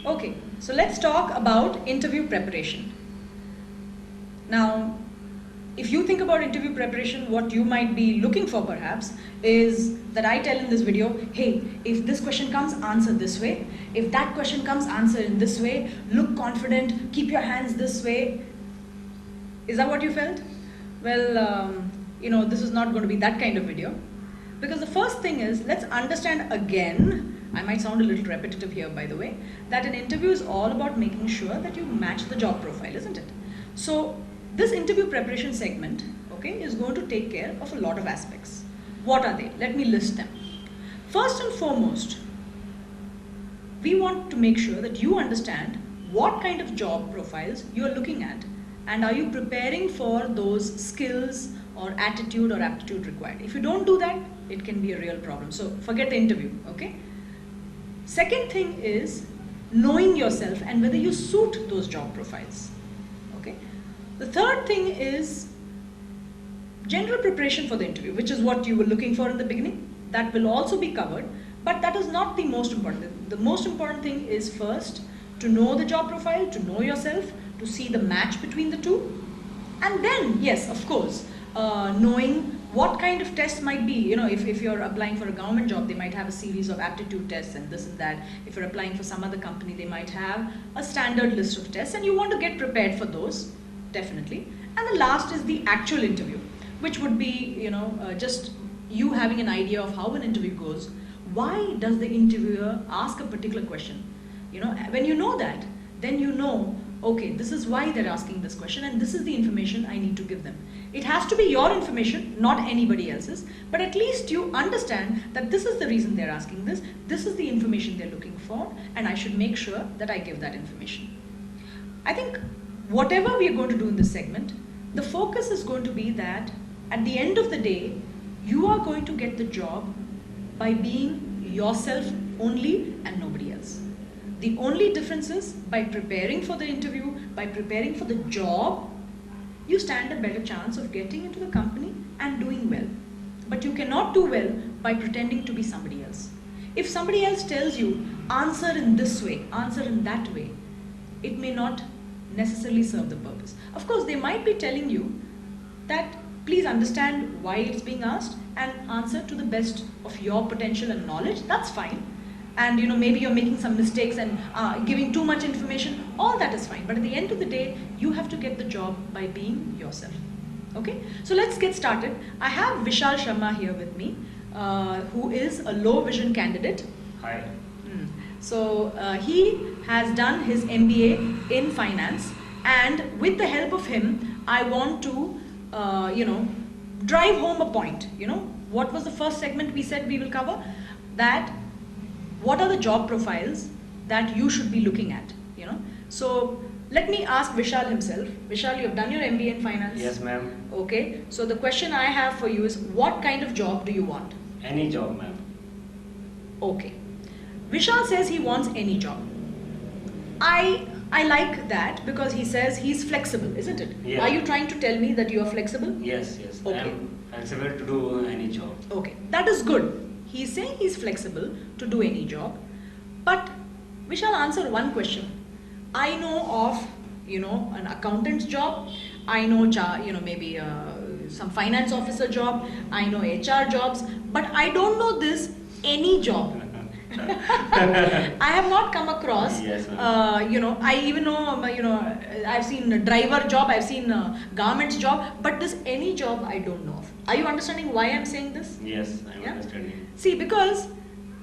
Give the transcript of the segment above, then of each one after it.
Okay, so let's talk about interview preparation. Now, if you think about interview preparation, what you might be looking for perhaps is that I tell in this video, hey, if this question comes, answer this way. If that question comes, answer in this way. Look confident, keep your hands this way. Is that what you felt? Well, this is not going to be that kind of video. Because the first thing is, let's understand again, I might sound a little repetitive here by the way, that an interview is all about making sure that you match the job profile, isn't it? So this interview preparation segment, okay, is going to take care of a lot of aspects. What are they? Let me list them. First and foremost, we want to make sure that you understand what kind of job profiles you are looking at, and are you preparing for those skills or attitude or aptitude required. If you don't do that, it can be a real problem. So forget the interview, okay? Second thing is knowing yourself and whether you suit those job profiles, okay? The third thing is general preparation for the interview, which is what you were looking for in the beginning. That will also be covered, but that is not the most important. The most important thing is first to know the job profile, to know yourself, to see the match between the two, and then, yes, of course, knowing what kind of tests might be. If you're applying for a government job, they might have a series of aptitude tests and this and that. If you're applying for some other company, they might have a standard list of tests, and you want to get prepared for those, definitely. And the last is the actual interview, which would be, just you having an idea of how an interview goes. Why does the interviewer ask a particular question? When you know that, then you know, okay, this is why they're asking this question and this is the information I need to give them. It has to be your information, not anybody else's, but at least you understand that this is the reason they're asking this, this is the information they're looking for, and I should make sure that I give that information. I think whatever we are going to do in this segment, the focus is going to be that at the end of the day, you are going to get the job by being yourself only and nobody else. The only difference is by preparing for the interview, by preparing for the job, you stand a better chance of getting into the company and doing well. But you cannot do well by pretending to be somebody else. If somebody else tells you, answer in this way, answer in that way, it may not necessarily serve the purpose. Of course, they might be telling you that please understand why it's being asked and answer to the best of your potential and knowledge. That's fine. And maybe you're making some mistakes and giving too much information, all that is fine. But at the end of the day, you have to get the job by being yourself. Okay, so let's get started. I have Vishal Sharma here with me, who is a low vision candidate. Hi. So he has done his MBA in finance, and with the help of him, I want to, drive home a point. What was the first segment we said we will cover? That what are the job profiles that you should be looking at, So let me ask Vishal himself. Vishal, you have done your MBA in finance? Yes, ma'am. Okay, so the question I have for you is, what kind of job do you want? Any job, ma'am. Okay. Vishal says he wants any job. I like that because he says he's flexible, isn't it? Yeah. Are you trying to tell me that you are flexible? Yes. Okay. I'm flexible to do any job. Okay, that is good. He's saying he's flexible to do any job. But Vishal, answer one question. I know of, an accountant's job. I know, maybe some finance officer job. I know HR jobs. But I don't know this any job. I have not come across, Yes, I even know, I've seen a driver job, I've seen a garments job, but this any job I don't know of. Are you understanding why I'm saying this? Yes, I'm Yeah? understanding. See, because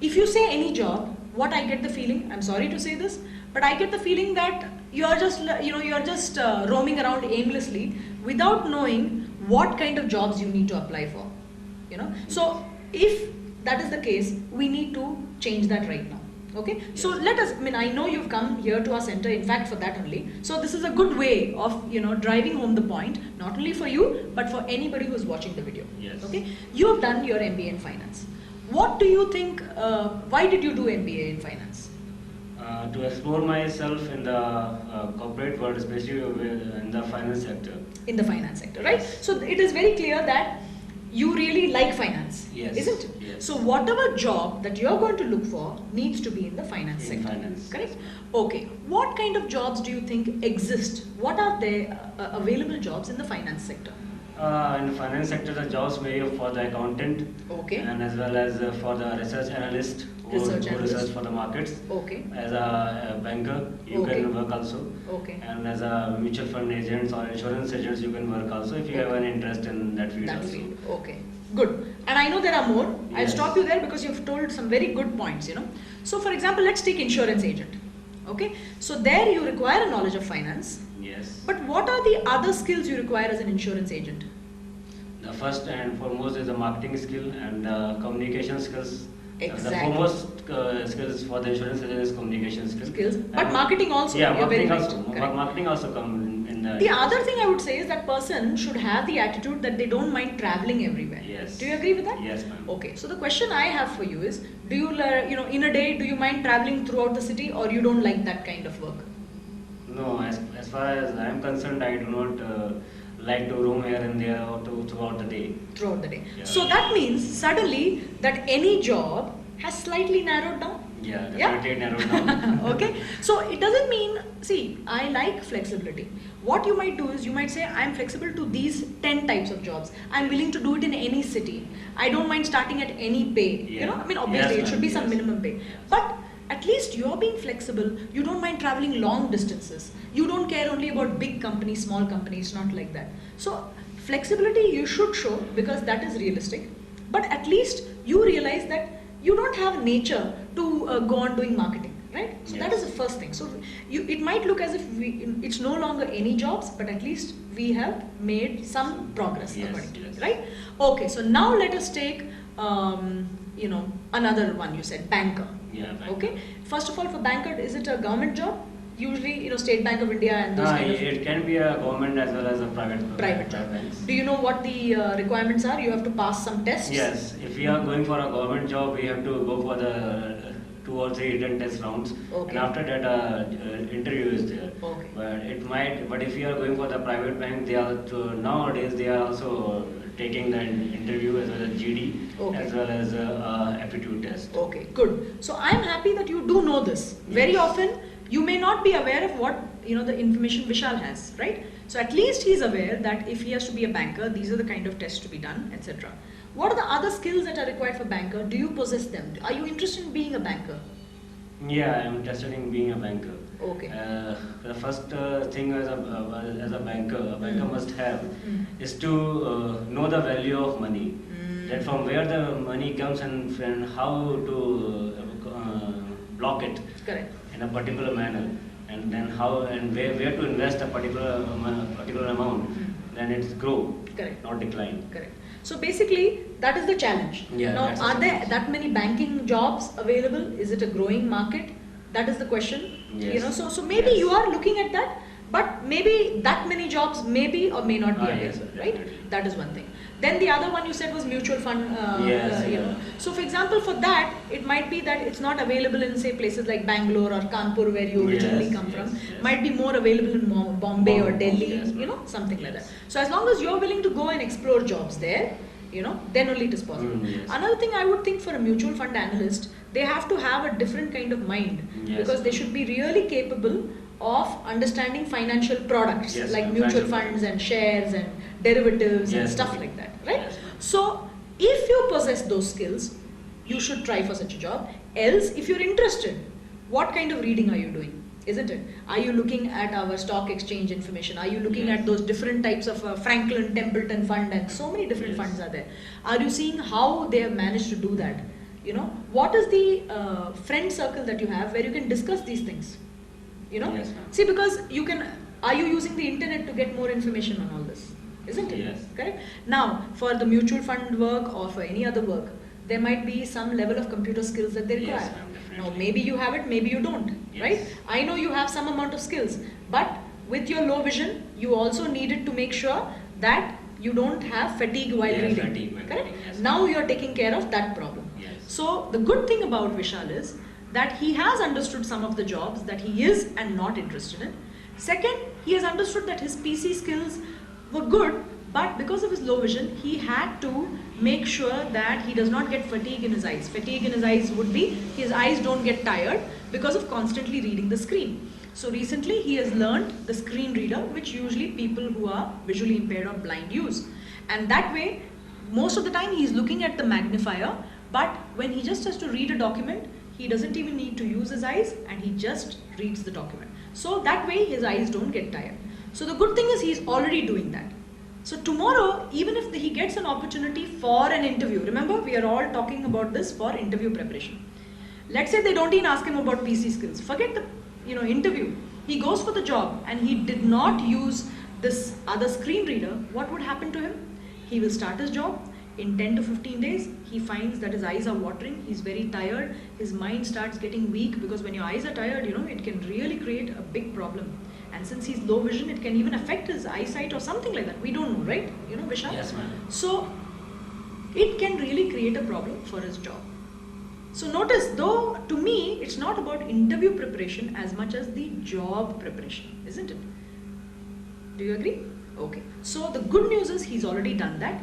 if you say any job, what I get the feeling, I'm sorry to say this, but I get the feeling that you're just, roaming around aimlessly without knowing what kind of jobs you need to apply for, So if that is the case, we need to change that right now. Okay, yes. So I know you've come here to our center, in fact, for that only. So this is a good way of, driving home the point, not only for you, but for anybody who's watching the video. Yes. Okay, you have done your MBA in finance. What do you think, why did you do MBA in finance? To explore myself in the corporate world, especially in the finance sector. In the finance sector, right? So it is very clear that you really like finance, Yes. isn't it? Yes. So whatever job that you're going to look for needs to be in the finance In sector. finance. Correct? Okay. What kind of jobs do you think exist? What are there available jobs in the finance sector? In the finance sector, the jobs may be for the accountant Okay. and as well as for the research analyst Research who analyst. research for the markets. Okay. As a banker, you Okay. can work also. Okay. And as a mutual fund agents or insurance agents, you can work also if you have an interest in that field That also. field. Okay. Good. And I know there are more. I'll Yes. stop you there because you've told some very good points, you know. So for example, let's take insurance agent. Okay. So there you require a knowledge of finance. Yes. But what are the other skills you require as an insurance agent? The first and foremost is the marketing skill and communication skills. Exactly. The foremost skills for the insurance agent is communication skills. But And- marketing also. Yeah, you're very marketing right. also. Correct. Marketing also come in the. The other thing I would say is that person should have the attitude that they don't mind traveling everywhere. Yes. Do you agree with that? Yes, ma'am. Okay. So the question I have for you is, do you, in a day, do you mind traveling throughout the city, or you don't like that kind of work? No, as far as I am concerned, I do not like to roam here and there or throughout the day. Throughout the day. Yeah. So that means suddenly that any job has slightly narrowed down. Yeah, Yeah. definitely narrowed down. Okay, so it doesn't mean, see, I like flexibility. What you might do is you might say, I'm flexible to these 10 types of jobs. I'm willing to do it in any city. I don't mind starting at any pay. You Yeah. know, I mean, obviously Yes, it should be ma'am, some yes. minimum pay. But at least you're being flexible. You don't mind traveling long distances. You don't care only about big companies, small companies, not like that. So flexibility you should show because that is realistic. But at least you realize that you don't have nature to go on doing marketing, right? So that Yes. is the first thing. So it might look as if it's no longer any jobs, but at least we have made some progress Yes, according to yes. it, right? Okay, so now let us take another one. You said banker. Yeah. bank. Okay. First of all, for banker, is it a government job? Usually, State Bank of India and those kind of. It can be a government as well as a Private job. banks. Do you know what the requirements are? You have to pass some tests. Yes, if we are going for a government job, we have to go for the 2 or 3 written test rounds, Okay. and after that, interview is there. Okay. But if you are going for the private bank, they are nowadays they are also taking the interview as well as GD, Okay. as well as aptitude test. Okay, good. So I am happy that you do know this. Very Yes. often you may not be aware of what the information Vishal has, right? So at least he's aware that if he has to be a banker, these are the kind of tests to be done, etc. What are the other skills that are required for banker? Do you possess them? Are you interested in being a banker? Yeah, I am interested in being a banker. Okay. The first thing as a banker Mm. must have Mm. is to know the value of money. Mm. That from where the money comes and how to block it Correct. in a particular manner, and then how and where to invest a particular amount, Mm. then it's grow, Correct. not decline. Correct. So basically, that is the challenge. Yeah, Now, that's the are there challenge. that many banking jobs available? Is it a growing market? That is the question. Yes. So maybe Yes. you are looking at that, but maybe that many jobs maybe or may not be Ah, yes, available, right? definitely. That is one thing. Then the other one you said was mutual fund. Yes, you yeah. know. So for example, for that, it might be that it's not available in say places like Bangalore or Kanpur where you originally Yes, come from. yes. Might be more available in Bombay or Delhi, Yes, something like yes. that. So as long as you're willing to go and explore jobs there, then only it is possible. Yes. Another thing I would think for a mutual fund analyst, they have to have a different kind of mind Yes. because they should be really capable of understanding financial products Yes, like ma'am. mutual Financial funds and shares and derivatives and Yes, stuff ma'am. like that, right? Yes, ma'am. So if you possess those skills, you should try for such a job. Else, if you're interested, what kind of reading are you doing? Isn't it? Are you looking at our stock exchange information? Are you looking Yes. at those different types of Franklin Templeton fund and so many different Yes. funds are there? Are you seeing how they have managed to do that? What is the friend circle that you have where you can discuss these things? Yes, ma'am. See, because are you using the internet to get more information on all this? Isn't it? Yes. Correct? Now, for the mutual fund work or for any other work, there might be some level of computer skills that they Yes, require. ma'am, definitely. Now, maybe you have it, maybe you don't, Yes. right? I know you have some amount of skills, but with your low vision, you also needed to make sure that you don't have fatigue while Yes, reading. fatigue while Correct? reading, yes. Now you're taking care of that problem. Yes. So the good thing about Vishal is that he has understood some of the jobs that he is and not interested in. Second, he has understood that his PC skills were good, But because of his low vision, he had to make sure that he does not get fatigue in his eyes. Fatigue in his eyes would be his eyes don't get tired because of constantly reading the screen. So recently he has learned the screen reader, which usually people who are visually impaired or blind use. And that way, most of the time he is looking at the magnifier, but when he just has to read a document, he doesn't even need to use his eyes and he just reads the document. So that way his eyes don't get tired. So the good thing is he's already doing that. So tomorrow, even if he gets an opportunity for an interview, remember we are all talking about this for interview preparation. Let's say they don't even ask him about PC skills. Forget the interview. He goes for the job and he did not use this other screen reader. What would happen to him? He will start his job. In 10 to 15 days, he finds that his eyes are watering, he's very tired, his mind starts getting weak, because when your eyes are tired, it can really create a big problem. And since he's low vision, it can even affect his eyesight or something like that. We don't know, right? Vishal? Yes, ma'am. So, it can really create a problem for his job. So notice, though, to me, it's not about interview preparation as much as the job preparation, isn't it? Do you agree? Okay. So the good news is he's already done that.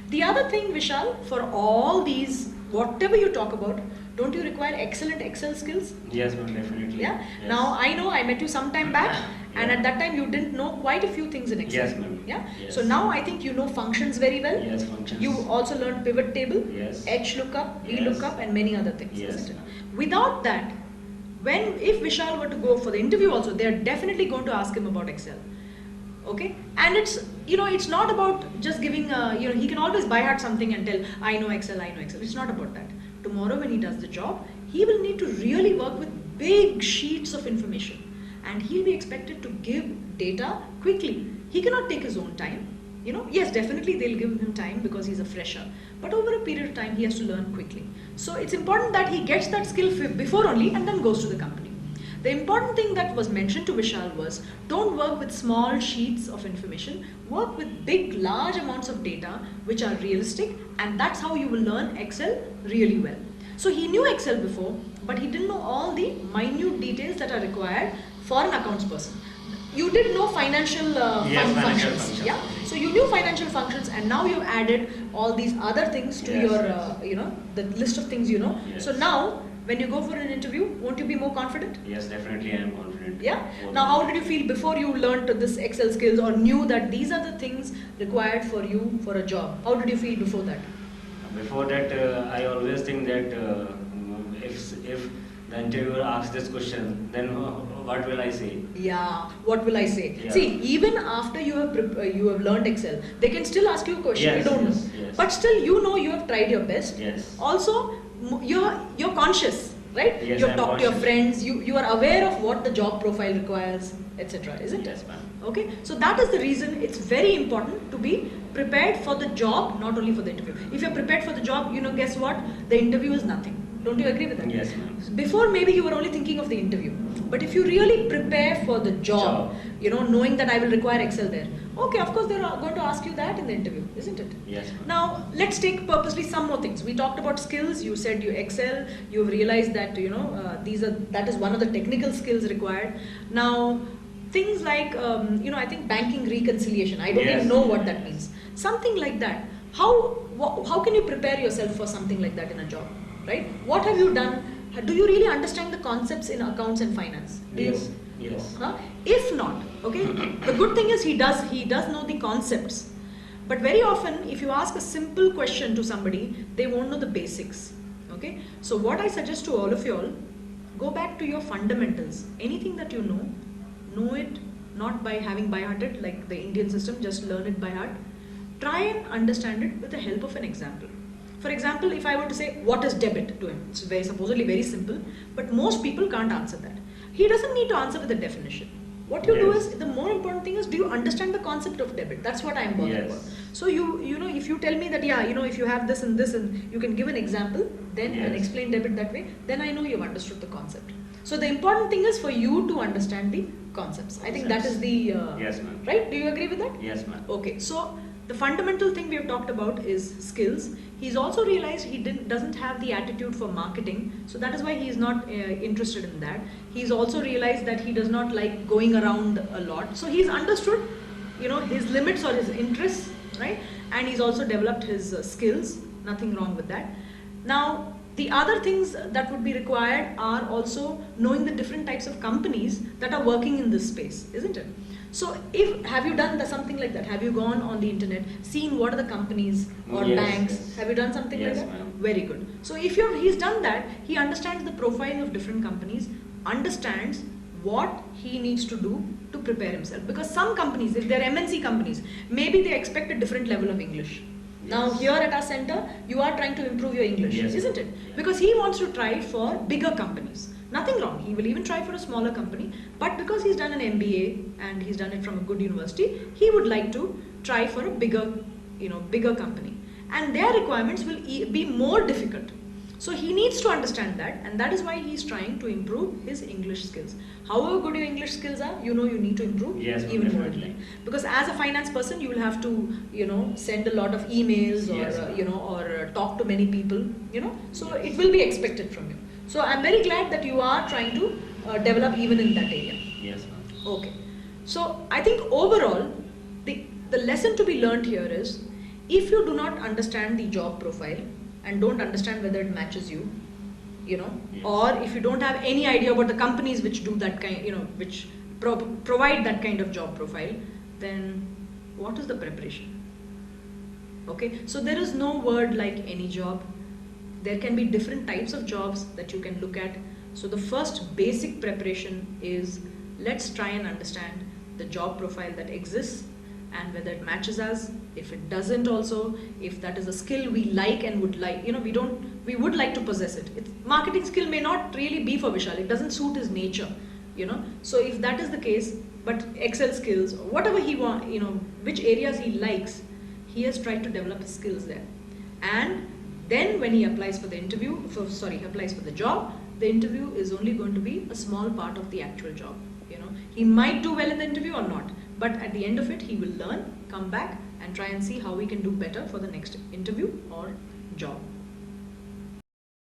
The other thing, Vishal, for all these, whatever you talk about, don't you require excellent Excel skills? Yes, ma'am, definitely. Yeah. Yes. Now I know I met you some time back, and at that time you didn't know quite a few things in Excel. Yes, ma'am. Yeah. Yes. So now I think you know functions very well. Yes, functions. You also learned pivot table, Yes. HLOOKUP, Yes. VLOOKUP, and many other things. Yes, Isn't it? ma'am. Without that, if Vishal were to go for the interview also, they are definitely going to ask him about Excel. Okay, and it's not about just giving he can always by heart something and tell I know Excel. It's not about that. Tomorrow when he does the job, he will need to really work with big sheets of information, and he'll be expected to give data quickly. He cannot take his own time. Yes, definitely they'll give him time because he's a fresher, but over a period of time he has to learn quickly. So it's important that he gets that skill before only and then goes to the company. The important thing that was mentioned to Vishal was, don't work with small sheets of information, work with big, large amounts of data which are realistic, and that's how you will learn Excel really well. So he knew Excel before, but he didn't know all the minute details that are required for an accounts person. You did know financial functions, yeah? So you knew financial functions, and now you've added all these other things to your, the list of things you know. Yes. So now, when you go for an interview, won't you be more confident? Yes, definitely I am confident. Yeah? Now how did you feel before you learned this Excel skills or knew that these are the things required for you for a job? How did you feel before that? Before that, I always think that if the interviewer asks this question, then what will I say? Yeah, what will I say? Yeah. See, even after you have learned Excel, they can still ask you a question Yes, you don't yes, know. yes. But still you have tried your best. Yes. Also, you're conscious, right? Yes, You've I'm talked to your conscious. friends, you are aware of what the job profile requires, etc. Isn't it? Yes, ma'am. Okay, so that is the reason it's very important to be prepared for the job, not only for the interview. If you're prepared for the job, guess what? The interview is nothing. Don't you agree with that? Yes, ma'am. Before, maybe you were only thinking of the interview. But if you really prepare for the job, knowing that I will require Excel there, okay, of course they're going to ask you that in the interview, isn't it? Yes, ma'am. Now, let's take purposely some more things. We talked about skills. You said you Excel. You've realized that, that is one of the technical skills required. Now, things like, I think banking reconciliation. I don't Yes. even know what that means. Something like that. How can you prepare yourself for something like that in a job, right? What have you done? Do you really understand the concepts in accounts and finance? Do Yes. you? Yes. Huh? If not, okay, the good thing is he does know the concepts. But very often, if you ask a simple question to somebody, they won't know the basics. Okay? So what I suggest to all of you all, go back to your fundamentals. Anything that you know it not by having by hearted like the Indian system, just learn it by heart. Try and understand it with the help of an example. For example, if I were to say, what is debit to him? It's supposedly very simple, but most people can't answer that. He doesn't need to answer with a definition. What you do Yes. is, the more important thing is, do you understand the concept of debit? That's what I'm bothered Yes. about. So if you tell me that, if you have this and this and you can give an example, then and Yes. explain debit that way, then I know you've understood the concept. So the important thing is for you to understand the concepts. I think that is the, Yes, ma'am. right? Do you agree with that? Yes, ma'am. Okay, so the fundamental thing we have talked about is skills. He's also realized he doesn't have the attitude for marketing, so that is why he is not interested in that. He's also realized that he does not like going around a lot. So he's understood, his limits or his interests, right? And he's also developed his skills, nothing wrong with that. Now, the other things that would be required are also knowing the different types of companies that are working in this space, isn't it? So, have you done something like that? Have you gone on the internet, seen what are the companies or Yes, banks? yes. Have you done something Yes, like that? ma'am. Very good. So, if he's done that, he understands the profile of different companies, understands what he needs to do to prepare himself. Because some companies, if they're MNC companies, maybe they expect a different level of English. Now Yes. here at our center, you are trying to improve your English, Yes. isn't it? Yeah. Because he wants to try for bigger companies. Nothing wrong. He will even try for a smaller company. But because he's done an MBA and he's done it from a good university, he would like to try for a bigger company. And their requirements will be more difficult. So he needs to understand that, and that is why he's trying to improve his English skills. However good your English skills are, you need to improve Yes, ma'am, even more than definitely. that. Because as a finance person, you will have to, send a lot of emails or, Yes, ma'am. or talk to many people, So it will be expected from you. So I'm very glad that you are trying to develop even in that area. Yes, ma'am. Okay. So I think overall, the lesson to be learned here is, if you do not understand the job profile and don't understand whether it matches you, Yes. or if you don't have any idea about the companies which do that kind, which provide that kind of job profile, then what is the preparation? Okay, so there is no word like any job. There can be different types of jobs that you can look at. So the first basic preparation is, let's try and understand the job profile that exists and whether it matches us. If it doesn't also, if that is a skill we like and would like, we would like to possess it. Marketing skill may not really be for Vishal. It doesn't suit his nature, So if that is the case, but Excel skills, whatever he wants, which areas he likes, he has tried to develop his skills there. And then when he applies for the applies for the job, the interview is only going to be a small part of the actual job. He might do well in the interview or not, but at the end of it, he will learn, come back and try and see how we can do better for the next interview or job.